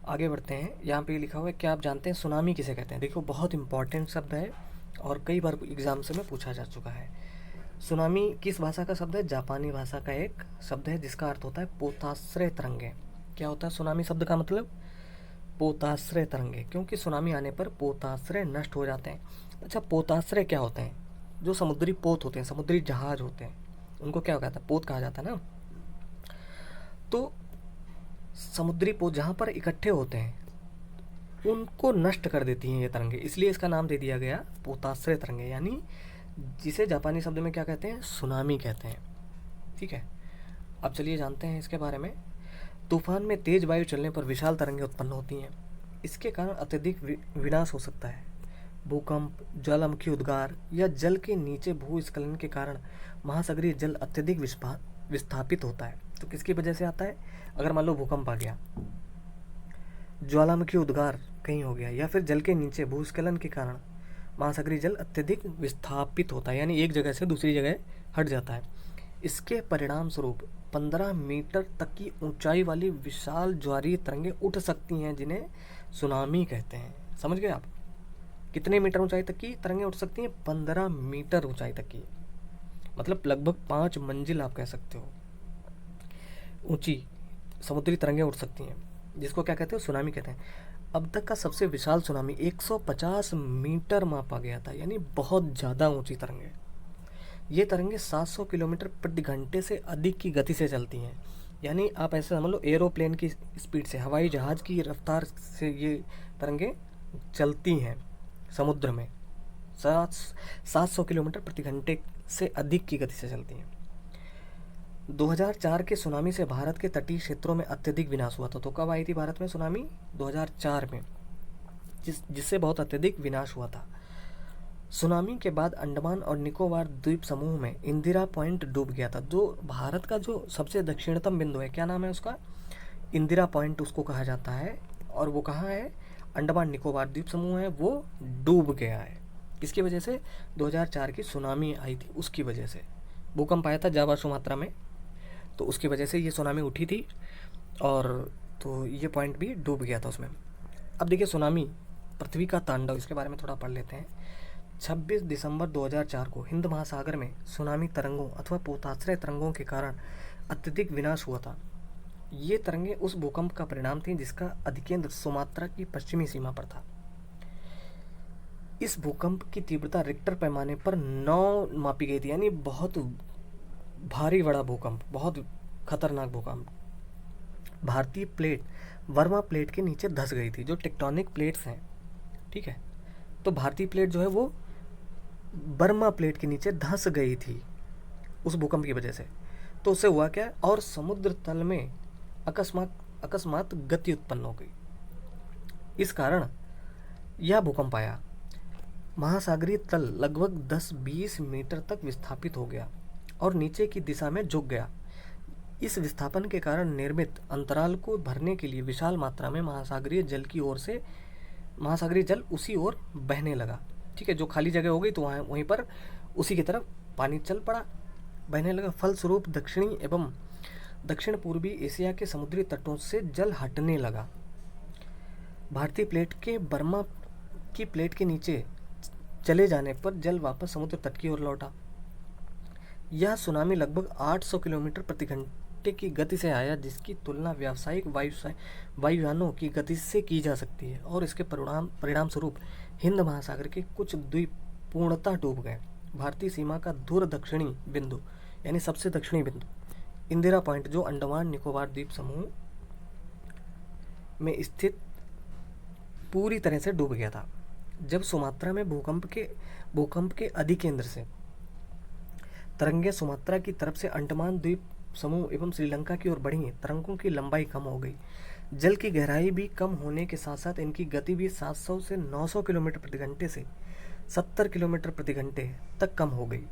आगे बढ़ते हैं। यहाँ पे लिखा हुआ है, क्या आप जानते हैं सुनामी किसे कहते हैं? देखो, बहुत इंपॉर्टेंट शब्द है और कई बार एग्जाम से में पूछा जा चुका है। सुनामी किस भाषा का शब्द है? जापानी भाषा का एक शब्द है जिसका अर्थ होता है पोताश्रय तरंगे। क्या होता है सुनामी शब्द का मतलब? पोताश्रय तरंगे, क्योंकि सुनामी आने पर पोताश्रय नष्ट हो जाते हैं। अच्छा, पोताश्रय क्या होते हैं? जो समुद्री पोत होते हैं, समुद्री जहाज होते हैं, उनको क्या कहता है? पोत कहा जाता है ना। तो समुद्री पोत जहाँ पर इकट्ठे होते हैं उनको नष्ट कर देती हैं ये तरंगे, इसलिए इसका नाम दे दिया गया पोताश्रय तरंगे, यानी जिसे जापानी शब्द में क्या कहते हैं? सुनामी कहते हैं। ठीक है, अब चलिए जानते हैं इसके बारे में। तूफान में तेज वायु चलने पर विशाल तरंगें उत्पन्न होती हैं। इसके कारण अत्यधिक विनाश हो सकता है। भूकंप, ज्वालामुखी उद्गार या जल के नीचे भूस्खलन के कारण महासागरीय जल अत्यधिक विस्थापित होता है। तो किसकी वजह से आता है? अगर मान लो भूकंप आ गया, ज्वालामुखी उद्गार कहीं हो गया, या फिर जल के नीचे भूस्खलन के कारण महासागरीय जल अत्यधिक विस्थापित होता है, यानी एक जगह से दूसरी जगह हट जाता है। इसके परिणाम स्वरूप 15 मीटर तक की ऊंचाई वाली विशाल ज्वारीय तरंगें उठ सकती हैं, जिन्हें सुनामी कहते हैं। समझ गए आप? कितने मीटर ऊंचाई तक की तरंगें उठ सकती हैं? 15 मीटर ऊंचाई तक की, मतलब लगभग 5 मंजिल आप कह सकते हो ऊंची समुद्री तरंगें उठ सकती हैं, जिसको क्या कहते हैं? सुनामी कहते हैं। अब तक का सबसे विशाल सुनामी 150 मीटर मापा गया था, यानी बहुत ज़्यादा ऊंची तरंगें। ये तरंगें 700 किलोमीटर प्रति घंटे से अधिक की गति से चलती हैं, यानी आप ऐसे समझ लो एरोप्लेन की स्पीड से, हवाई जहाज़ की रफ्तार से ये तरंगें चलती हैं समुद्र में। 700 किलोमीटर प्रति घंटे से अधिक की गति से चलती हैं। 2004 के सुनामी से भारत के तटीय क्षेत्रों में अत्यधिक विनाश हुआ था। तो कब आई थी भारत में सुनामी? 2004 में, जिससे बहुत अत्यधिक विनाश हुआ था। सुनामी के बाद अंडमान और निकोबार द्वीप समूह में इंदिरा पॉइंट डूब गया था। जो भारत का जो सबसे दक्षिणतम बिंदु है, क्या नाम है उसका? इंदिरा पॉइंट उसको कहा जाता है। और वो कहाँ है? अंडमान निकोबार द्वीप समूह है, वो डूब गया है। किसकी वजह से? 2004 की सुनामी आई थी उसकी वजह से। भूकंप आया था जावा सुमात्रा में, तो उसकी वजह से ये सुनामी उठी थी, और तो ये पॉइंट भी डूब गया था उसमें। अब देखिए सुनामी, पृथ्वी का तांडव, इसके बारे में थोड़ा पढ़ लेते हैं। 26 दिसंबर 2004 को हिंद महासागर में सुनामी तरंगों अथवा पोताश्रय तरंगों के कारण अत्यधिक विनाश हुआ था। ये तरंगें उस भूकंप का परिणाम थी जिसका अधिकेंद्र सुमात्रा की पश्चिमी सीमा पर था। इस भूकंप की तीव्रता रिक्टर पैमाने पर 9 मापी गई थी, यानी बहुत भारी बड़ा भूकंप, बहुत खतरनाक भूकंप। भारतीय प्लेट वर्मा प्लेट के नीचे धंस गई थी, जो टेक्टोनिक प्लेट्स हैं। ठीक है, तो भारतीय प्लेट जो है वो बर्मा प्लेट के नीचे धंस गई थी उस भूकंप की वजह से। तो उससे हुआ क्या? और समुद्र तल में अकस्मात गति उत्पन्न हो गई। इस कारण यह भूकंप आया। महासागरीय तल लगभग 10-20 मीटर तक विस्थापित हो गया और नीचे की दिशा में झुक गया। इस विस्थापन के कारण निर्मित अंतराल को भरने के लिए विशाल मात्रा में महासागरीय जल उसी ओर बहने लगा। ठीक है, जो खाली जगह हो गई तो वहीं पर उसी की तरफ पानी चल पड़ा, बहने लगा। फलस्वरूप दक्षिणी एवं दक्षिण पूर्वी एशिया के समुद्री तटों से जल हटने लगा। भारतीय प्लेट के बर्मा की प्लेट के नीचे चले जाने पर जल वापस समुद्र तट की ओर लौटा। यह सुनामी लगभग 800 किलोमीटर प्रति घंटे की गति से आया, जिसकी तुलना व्यावसायिक वायुयानों की गति से की जा सकती है, और इसके परिणाम स्वरूप हिंद महासागर के कुछ द्वीप पूर्णतः डूब गए। भारतीय सीमा का दूर दक्षिणी बिंदु, यानी सबसे दक्षिणी बिंदु इंदिरा पॉइंट, जो अंडमान निकोबार द्वीप समूह में स्थित, पूरी तरह से डूब गया था। जब सुमात्रा में भूकंप के अधिकेंद्र से तरंगें सुमात्रा की तरफ से अंडमान द्वीप समूह एवं श्रीलंका की ओर बढ़ी, तरंगों की लंबाई कम हो गई। जल की गहराई भी कम होने के साथ साथ इनकी गति भी 700 से 900 किलोमीटर प्रति घंटे से 70 किलोमीटर प्रति घंटे तक कम हो गई।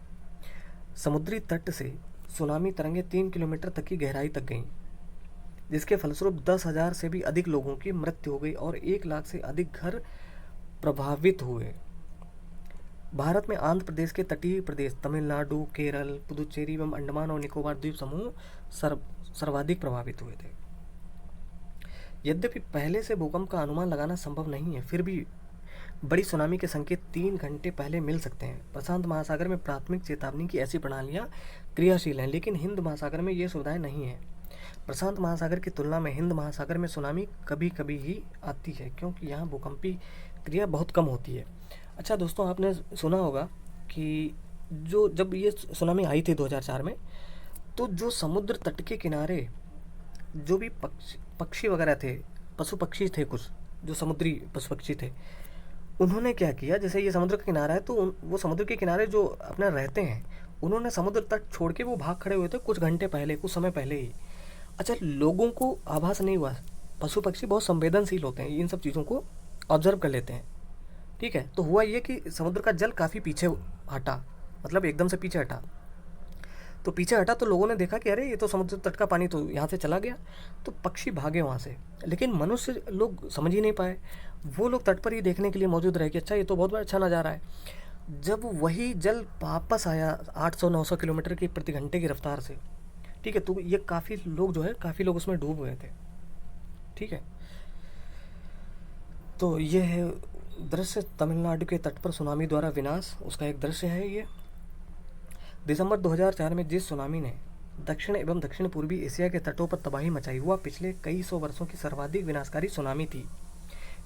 समुद्री तट से सुनामी तरंगें 3 किलोमीटर तक की गहराई तक गईं, जिसके फलस्वरूप 10,000 से भी अधिक लोगों की मृत्यु हो गई और 1 लाख से अधिक घर प्रभावित हुए। भारत में आंध्र प्रदेश के तटीय प्रदेश, तमिलनाडु, केरल, पुदुचेरी एवं अंडमान और निकोबार द्वीप समूह सर्वाधिक प्रभावित हुए थे। यद्यपि पहले से भूकंप का अनुमान लगाना संभव नहीं है, फिर भी बड़ी सुनामी के संकेत 3 घंटे पहले मिल सकते हैं। प्रशांत महासागर में प्राथमिक चेतावनी की ऐसी प्रणालियाँ क्रियाशील हैं, लेकिन हिंद महासागर में ये सुविधाएं नहीं हैं। प्रशांत महासागर की तुलना में हिंद महासागर में सुनामी कभी कभी ही आती है, क्योंकि यहाँ भूकंपीय क्रिया बहुत कम होती है। अच्छा दोस्तों, आपने सुना होगा कि जब ये सुनामी आई थी 2004 में, तो जो समुद्र तट के किनारे जो भी पक्षी वगैरह थे, पशु पक्षी थे, कुछ जो समुद्री पशु पक्षी थे, उन्होंने क्या किया, जैसे ये समुद्र का किनारा है तो वो समुद्र के किनारे जो अपना रहते हैं, उन्होंने समुद्र तट छोड़ के वो भाग खड़े हुए थे कुछ घंटे पहले, कुछ समय पहले ही। अच्छा, लोगों को आभास नहीं हुआ। पशु पक्षी बहुत संवेदनशील होते हैं, इन सब चीज़ों को ऑब्जर्व कर लेते हैं। ठीक है, तो हुआ ये कि समुद्र का जल काफ़ी पीछे हटा, मतलब एकदम से पीछे हटा। तो पीछे हटा तो लोगों ने देखा कि अरे ये तो समुद्र तट का पानी तो यहाँ से चला गया, तो पक्षी भागे वहाँ से। लेकिन मनुष्य लोग समझ ही नहीं पाए, वो लोग तट पर ही देखने के लिए मौजूद रहे कि अच्छा ये तो बहुत बड़ा अच्छा नज़ारा है। जब वही जल वापस आया 800-900 किलोमीटर की प्रति घंटे की रफ्तार से, ठीक है, तो ये काफ़ी लोग उसमें डूब गए थे। ठीक है, तो ये है दृश्य तमिलनाडु के तट पर सुनामी द्वारा विनाश, उसका एक दृश्य है ये। दिसंबर 2004 में जिस सुनामी ने दक्षिण एवं दक्षिण पूर्वी एशिया के तटों पर तबाही मचाई, हुआ पिछले कई सौ वर्षों की सर्वाधिक विनाशकारी सुनामी थी।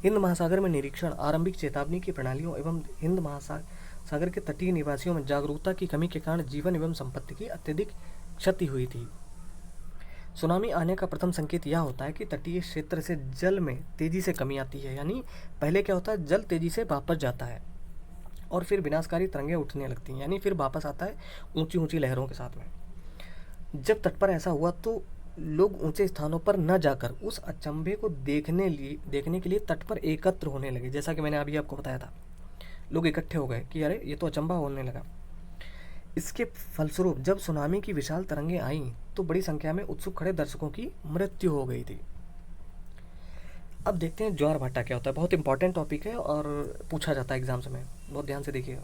हिंद महासागर में निरीक्षण, आरंभिक चेतावनी की प्रणालियों एवं हिंद महासागर के तटीय निवासियों में जागरूकता की कमी के कारण जीवन एवं संपत्ति की अत्यधिक क्षति हुई थी। सुनामी आने का प्रथम संकेत यह होता है कि तटीय क्षेत्र से जल में तेजी से कमी आती है, यानी पहले क्या होता है, जल तेजी से वापस जाता है और फिर विनाशकारी तरंगें उठने लगती हैं, यानी फिर वापस आता है ऊंची ऊंची लहरों के साथ में। जब तट पर ऐसा हुआ तो लोग ऊंचे स्थानों पर न जाकर उस अचंभे को देखने के लिए तट पर एकत्र होने लगे। जैसा कि मैंने अभी आपको बताया था, लोग इकट्ठे हो गए कि अरे ये तो अचंभा होने लगा। इसके फलस्वरूप जब सुनामी की विशाल तरंगें आईं तो बड़ी संख्या में उत्सुक खड़े दर्शकों की मृत्यु हो गई थी। अब देखते हैं ज्वार भाटा क्या होता है। बहुत इंपॉर्टेंट टॉपिक है और पूछा जाता है एग्जाम्स में, बहुत ध्यान से देखिएगा।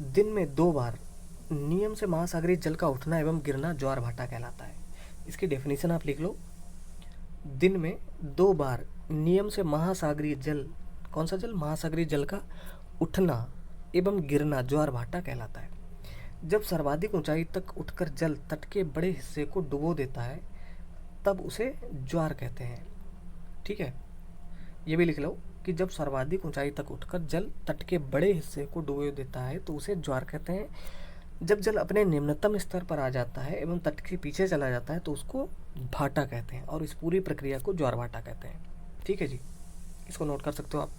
दिन में 2 बार नियम से महासागरीय जल का उठना एवं गिरना ज्वार भाटा कहलाता है। इसकी डेफिनेशन आप लिख लो। दिन में 2 बार नियम से महासागरीय जल, कौन सा जल, महासागरीय जल का उठना एवं गिरना ज्वार भाटा कहलाता है। जब सर्वाधिक ऊंचाई तक उठकर जल तट के बड़े हिस्से को डुबो देता है तब उसे ज्वार कहते हैं। ठीक है, ये भी लिख लो कि जब सर्वाधिक ऊंचाई तक उठकर जल तट के बड़े हिस्से को डुबो देता है तो उसे ज्वार कहते हैं। जब जल अपने निम्नतम स्तर पर आ जाता है एवं तट के पीछे चला जाता है तो उसको भाटा कहते हैं और इस पूरी प्रक्रिया को ज्वार भाटा कहते हैं। ठीक है जी, इसको नोट कर सकते हो आप।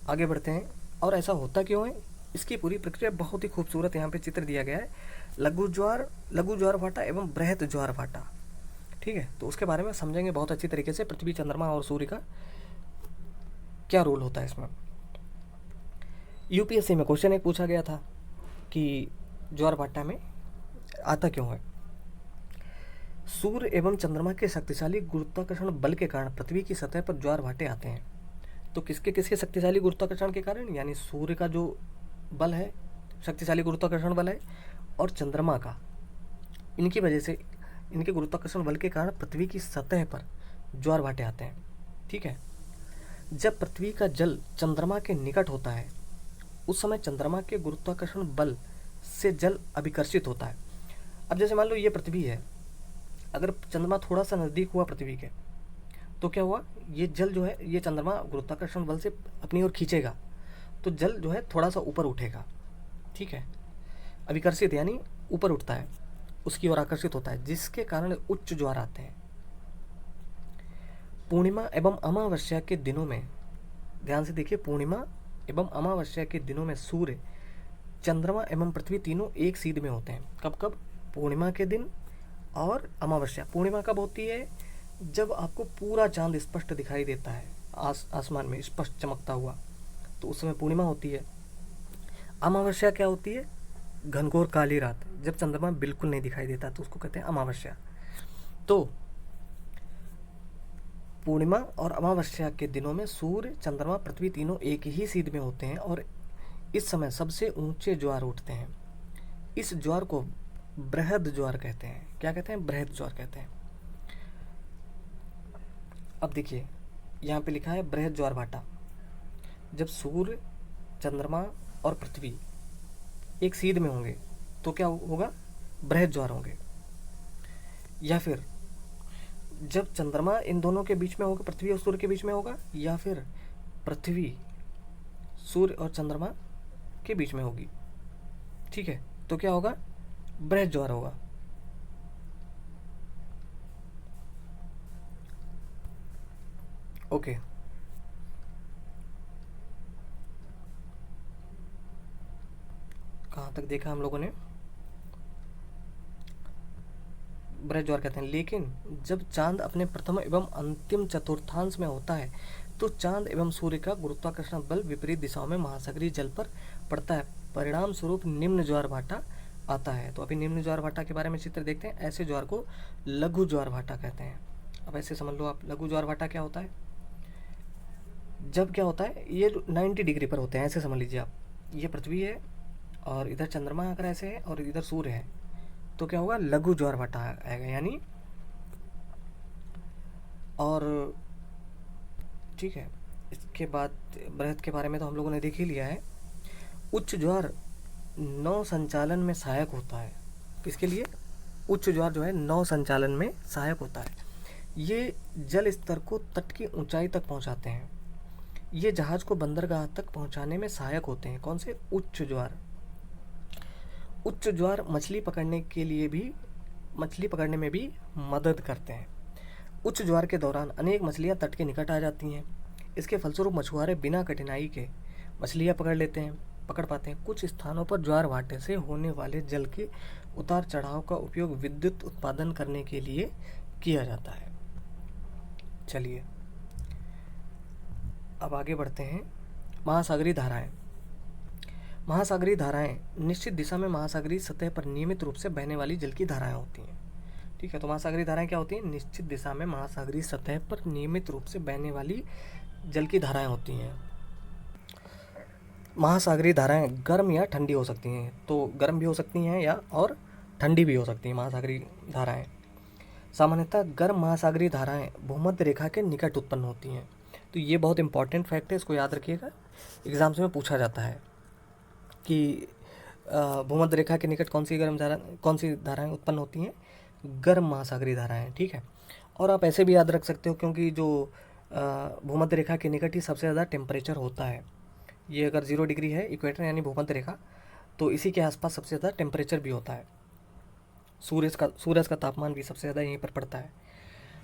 आगे बढ़ते हैं। और ऐसा होता क्यों है, इसकी पूरी प्रक्रिया बहुत ही खूबसूरत यहाँ पे चित्र दिया गया है। लघु ज्वार भाटा एवं बृहत ज्वार भाटा। ठीक है, तो उसके बारे में समझेंगे बहुत अच्छी तरीके से। पृथ्वी, चंद्रमा और सूर्य का क्या रोल होता है इसमें। यूपीएससी में क्वेश्चन एक पूछा गया था कि ज्वार भाटा में आता क्यों है। सूर्य एवं चंद्रमा के शक्तिशाली गुरुत्वाकर्षण बल के कारण पृथ्वी की सतह पर ज्वार भाटे आते हैं। तो किसके शक्तिशाली गुरुत्वाकर्षण के कारण, यानी सूर्य का जो बल है, शक्तिशाली गुरुत्वाकर्षण बल है, और चंद्रमा का, इनकी वजह से, इनके गुरुत्वाकर्षण बल के कारण पृथ्वी की सतह पर ज्वार भाटे आते हैं। ठीक है, जब पृथ्वी का जल चंद्रमा के निकट होता है उस समय चंद्रमा के गुरुत्वाकर्षण बल से जल अभिकर्षित होता है। अब जैसे मान लो ये पृथ्वी है, अगर चंद्रमा थोड़ा सा नज़दीक हुआ पृथ्वी के तो क्या हुआ, ये जल जो है, ये चंद्रमा गुरुत्वाकर्षण बल से अपनी ओर खींचेगा तो जल जो है थोड़ा सा ऊपर उठेगा। ठीक है, अभिकर्षित यानी ऊपर उठता है, उसकी ओर आकर्षित होता है, जिसके कारण उच्च ज्वार आते हैं। पूर्णिमा एवं अमावस्या के दिनों में, ध्यान से देखिए, पूर्णिमा एवं अमावस्या के दिनों में सूर्य, चंद्रमा एवं पृथ्वी तीनों एक सीध में होते हैं। कब कब, पूर्णिमा के दिन और अमावस्या। पूर्णिमा कब होती है, जब आपको पूरा चांद स्पष्ट दिखाई देता है, आसमान में स्पष्ट चमकता हुआ, तो उस समय पूर्णिमा होती है। अमावस्या क्या होती है, घनघोर काली रात, जब चंद्रमा बिल्कुल नहीं दिखाई देता तो उसको कहते हैं अमावस्या। तो पूर्णिमा और अमावस्या के दिनों में सूर्य, चंद्रमा, पृथ्वी तीनों एक ही सीध में होते हैं और इस समय सबसे ऊंचे ज्वार उठते हैं। इस ज्वार को बृहद ज्वार कहते हैं। क्या कहते हैं, बृहद ज्वार कहते हैं। अब देखिए यहाँ पे लिखा है बृहद ज्वार भाटा। जब सूर्य, चंद्रमा और पृथ्वी एक सीध में होंगे तो क्या होगा? बृहद ज्वार होंगे। या फिर जब चंद्रमा इन दोनों के बीच में होगा, पृथ्वी और सूर्य के बीच में होगा, या फिर पृथ्वी सूर्य और चंद्रमा के बीच में होगी, ठीक है, तो क्या होगा? बृहद ज्वार होगा। ओके, कहाँ तक देखा हम लोगों ने? बृहद ज्वार कहते हैं। लेकिन जब चांद अपने प्रथम एवं अंतिम चतुर्थांश में होता है तो चांद एवं सूर्य का गुरुत्वाकर्षण बल विपरीत दिशाओं में महासागरीय जल पर पड़ता है, परिणाम स्वरूप निम्न ज्वार भाटा आता है। तो अभी निम्न ज्वार भाटा के बारे में चित्र देखते हैं। ऐसे ज्वार को लघु ज्वार भाटा कहते हैं। अब ऐसे समझ लो आप, लघु ज्वार भाटा क्या होता है? जब क्या होता है, ये 90 डिग्री पर होते हैं, ऐसे समझ लीजिए आप। ये पृथ्वी है और इधर चंद्रमा अगर ऐसे है और इधर सूर्य है, तो क्या होगा? लघु ज्वार भाटा आएगा। यानी और ठीक है, इसके बाद बृहद के बारे में तो हम लोगों ने देख ही लिया है। उच्च ज्वार नौ संचालन में सहायक होता है। किसके लिए? उच्च ज्वार जो है नौ संचालन में सहायक होता है। ये जल स्तर को तट की ऊंचाई तक पहुंचाते हैं। ये जहाज को बंदरगाह तक पहुंचाने में सहायक होते हैं। कौन से? उच्च ज्वार। उच्च ज्वार मछली पकड़ने में भी मदद करते हैं। उच्च ज्वार के दौरान अनेक मछलियां तट के निकट आ जाती हैं। इसके फलस्वरूप मछुआरे बिना कठिनाई के मछलियां पकड़ पाते हैं। कुछ स्थानों पर ज्वार भाटे से होने वाले जल के उतार चढ़ाव का उपयोग विद्युत उत्पादन करने के लिए किया जाता है। चलिए अब आगे बढ़ते हैं। महासागरीय धाराएं। महासागरीय धाराएं निश्चित दिशा में महासागरीय सतह पर नियमित रूप से बहने वाली जल की धाराएं होती हैं। ठीक है, तो महासागरीय धाराएं क्या होती हैं? निश्चित दिशा में महासागरीय सतह पर नियमित रूप से बहने वाली जल की धाराएं होती हैं। महासागरीय धाराएं गर्म या ठंडी हो सकती हैं। तो गर्म भी हो सकती हैं या और ठंडी भी हो सकती हैं महासागरीय धाराएं। सामान्यतः गर्म महासागरीय धाराएं भूमध्य रेखा के निकट उत्पन्न होती हैं। तो ये बहुत इंपॉर्टेंट फैक्ट है, इसको याद रखिएगा, एग्जाम्स में पूछा जाता है कि भूमध्य रेखा के निकट कौन सी धाराएं उत्पन्न होती हैं? गर्म महासागरीय धाराएं। ठीक है, और आप ऐसे भी याद रख सकते हो क्योंकि जो भूमध्य रेखा के निकट ही सबसे ज़्यादा टेम्परेचर होता है। ये अगर 0 डिग्री है इक्वेटर यानी भूमध्य रेखा, तो इसी के आसपास सबसे ज़्यादा टेम्परेचर भी होता है। सूरज का तापमान भी सबसे ज़्यादा यहीं पर पड़ता है।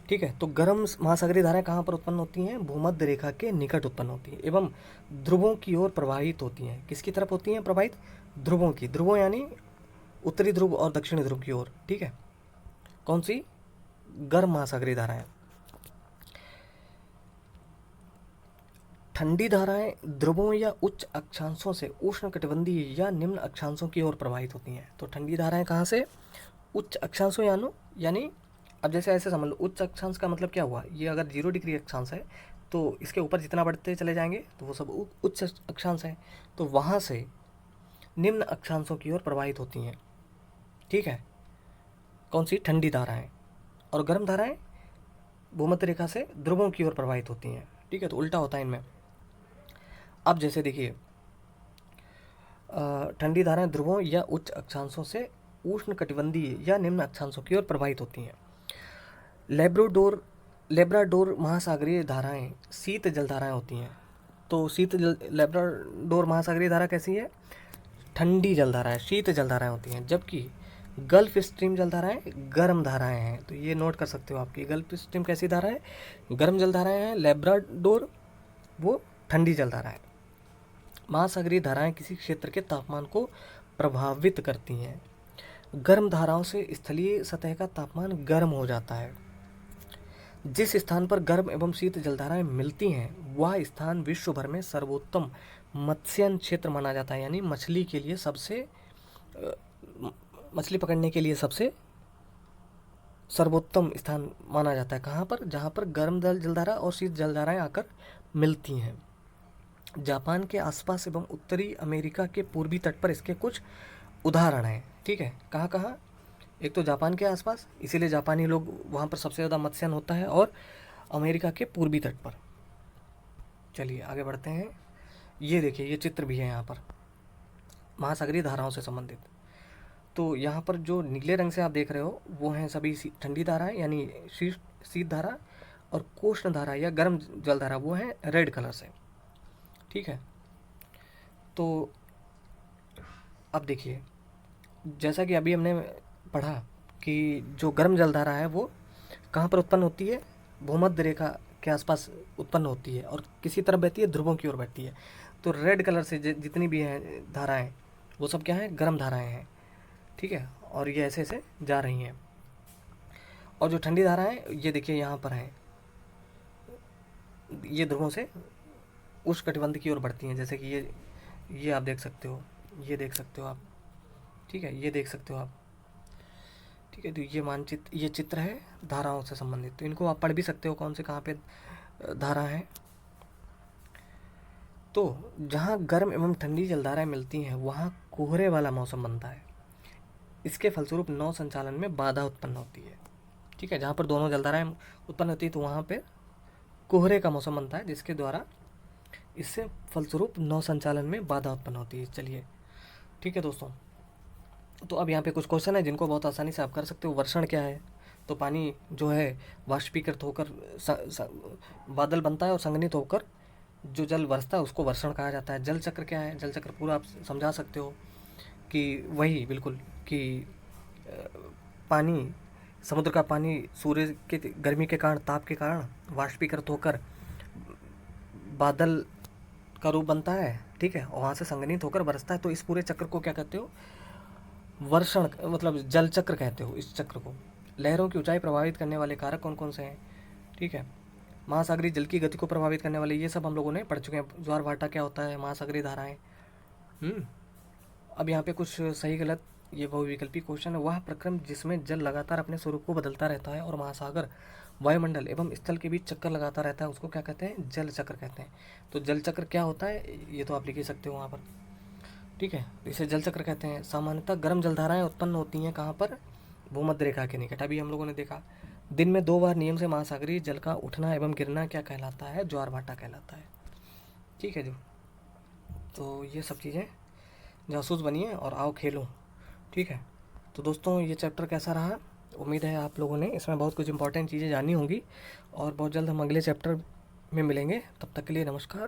ठीक है, तो गर्म महासागरीय धाराएं कहाँ पर उत्पन्न होती हैं? भूमध्य रेखा के निकट उत्पन्न होती हैं एवं ध्रुवों की ओर प्रवाहित होती हैं। किसकी तरफ होती हैं प्रवाहित? ध्रुवों की। ध्रुवों यानी उत्तरी ध्रुव और दक्षिणी ध्रुव की ओर। ठीक है, कौन सी? गर्म महासागरीय धाराएं। ठंडी धाराएं ध्रुवों या उच्च अक्षांशों से उष्णकटिबंधीय या निम्न अक्षांशों की ओर प्रवाहित होती हैं। तो ठंडी धाराएं कहाँ से? उच्च अक्षांशों यानी अब जैसे ऐसे समझ लो, उच्च अक्षांश का मतलब क्या हुआ? ये अगर 0 डिग्री अक्षांश है तो इसके ऊपर जितना बढ़ते चले जाएंगे तो वो सब उच्च अक्षांश है। तो वहाँ से निम्न अक्षांशों की ओर प्रवाहित होती हैं। ठीक है, कौन सी? ठंडी धाराएं। और गर्म धाराएं भूमध्य रेखा से ध्रुवों की ओर प्रवाहित होती हैं। ठीक है, तो उल्टा होता है इनमें। अब जैसे देखिए, ठंडी धाराएं ध्रुवों या उच्च अक्षांशों से उष्णकटिबंधीय या निम्न अक्षांशों की ओर प्रवाहित होती हैं। लेब्राडोर महासागरीय धाराएं शीत जल धाराएं होती हैं। तो लेब्राडोर महासागरीय धारा कैसी है? ठंडी जल धाराएं, शीत जल धाराएं होती हैं। जबकि गल्फ स्ट्रीम जल धाराएं गर्म धाराएं हैं। तो ये नोट कर सकते हो आपकी, गल्फ स्ट्रीम कैसी धारा है? गर्म जल धाराएं हैं। लेब्राडोर वो ठंडी जल धारा है। महासागरीय धाराएं किसी क्षेत्र के तापमान को प्रभावित करती हैं। गर्म धाराओं से स्थलीय सतह का तापमान गर्म हो जाता है। जिस स्थान पर गर्म एवं शीत जलधाराएं मिलती हैं वह स्थान विश्व भर में सर्वोत्तम मत्स्यन क्षेत्र माना जाता है। यानी मछली पकड़ने के लिए सबसे सर्वोत्तम स्थान माना जाता है। कहाँ पर? जहाँ पर गर्म जलधारा और शीत जलधाराएं आकर मिलती हैं। जापान के आसपास एवं उत्तरी अमेरिका के पूर्वी तट पर इसके कुछ उदाहरण हैं। ठीक है, कहाँ कहाँ? एक तो जापान के आसपास, इसीलिए जापानी लोग वहाँ पर सबसे ज़्यादा मत्स्यन होता है। और अमेरिका के पूर्वी तट पर। चलिए आगे बढ़ते हैं। ये देखिए, ये चित्र भी है यहाँ पर महासागरीय धाराओं से संबंधित। तो यहाँ पर जो नीले रंग से आप देख रहे हो वो हैं सभी ठंडी धाराएं यानी शीत धारा, और कोष्ण धारा या गर्म जल धारा वो है रेड कलर से। ठीक है, तो अब देखिए, जैसा कि अभी हमने पढ़ा कि जो गर्म जल धारा है वो कहाँ पर उत्पन्न होती है, भूमध्य रेखा के आसपास उत्पन्न होती है और किसी तरफ बहती है, ध्रुवों की ओर बहती है। तो रेड कलर से जितनी भी हैं धाराएं वो सब क्या है, गर्म धाराएं हैं। ठीक है, और ये ऐसे ऐसे जा रही हैं। और जो ठंडी धाराएं ये देखिए यहाँ पर हैं, ये ध्रुवों से उष्णकटिबंध की ओर बढ़ती हैं। जैसे कि ये आप देख सकते हो, ये देख सकते हो आप। ठीक है, ये देख सकते हो आप। ठीक है, तो ये मानचित्र, ये चित्र है धाराओं से संबंधित। तो इनको आप पढ़ भी सकते हो कौन से कहाँ पे धारा है। तो जहाँ गर्म एवं ठंडी जलधाराएं मिलती हैं वहाँ कोहरे वाला मौसम बनता है। इसके फलस्वरूप नौ संचालन में बाधा उत्पन्न होती है। ठीक है, जहाँ पर दोनों जलधाराएं उत्पन्न होती है तो वहाँ पे कोहरे का मौसम बनता है, जिसके द्वारा इससे फलस्वरूप नौ संचालन में बाधा उत्पन्न होती है। चलिए ठीक है दोस्तों, तो अब यहाँ पे कुछ क्वेश्चन है जिनको बहुत आसानी से आप कर सकते हो। वर्षण क्या है? तो पानी जो है वाष्पीकृत होकर बादल बनता है और संघनित होकर जो जल बरसता है उसको वर्षण कहा जाता है। जल चक्र क्या है? जल चक्र पूरा आप समझा सकते हो कि वही बिल्कुल कि पानी, समुद्र का पानी सूर्य के गर्मी के कारण, ताप के कारण वाष्पीकृत होकर बादल का रूप बनता है। ठीक है, और वहाँ से संघनित होकर बरसता है। तो इस पूरे चक्र को क्या कहते हो? वर्षण, मतलब जल चक्र कहते हो इस चक्र को। लहरों की ऊंचाई प्रभावित करने वाले कारक कौन कौन से हैं? ठीक है, महासागरीय जल की गति को प्रभावित करने वाले ये सब हम लोगों ने पढ़ चुके हैं। ज्वार भाटा क्या होता है, महासागरीय धाराएं। अब यहाँ पे कुछ सही गलत, ये बहुविकल्पी क्वेश्चन है। वह प्रक्रम जिसमें जल लगातार अपने स्वरूप को बदलता रहता है और महासागर, वायुमंडल एवं स्थल के बीच चक्कर लगाता रहता है उसको क्या कहते हैं? जल चक्र कहते हैं। तो जल चक्र क्या होता है ये तो आप लिख ही सकते हो वहाँ पर। ठीक है, इसे जल चक्र कहते हैं। सामान्यतः गर्म जलधाराएं उत्पन्न होती हैं कहाँ पर? भूमध्य रेखा के निकट। अभी हम लोगों ने देखा दिन में 2 बार नियम से महासागरीय जल का उठना एवं गिरना क्या कहलाता है? ज्वार भाटा कहलाता है। ठीक है जो, तो ये सब चीज़ें जासूस बनिए और आओ खेलो। ठीक है, तो दोस्तों ये चैप्टर कैसा रहा? उम्मीद है आप लोगों ने इसमें बहुत कुछ इंपॉर्टेंट चीज़ें जानी होंगी, और बहुत जल्द हम अगले चैप्टर में मिलेंगे। तब तक के लिए नमस्कार।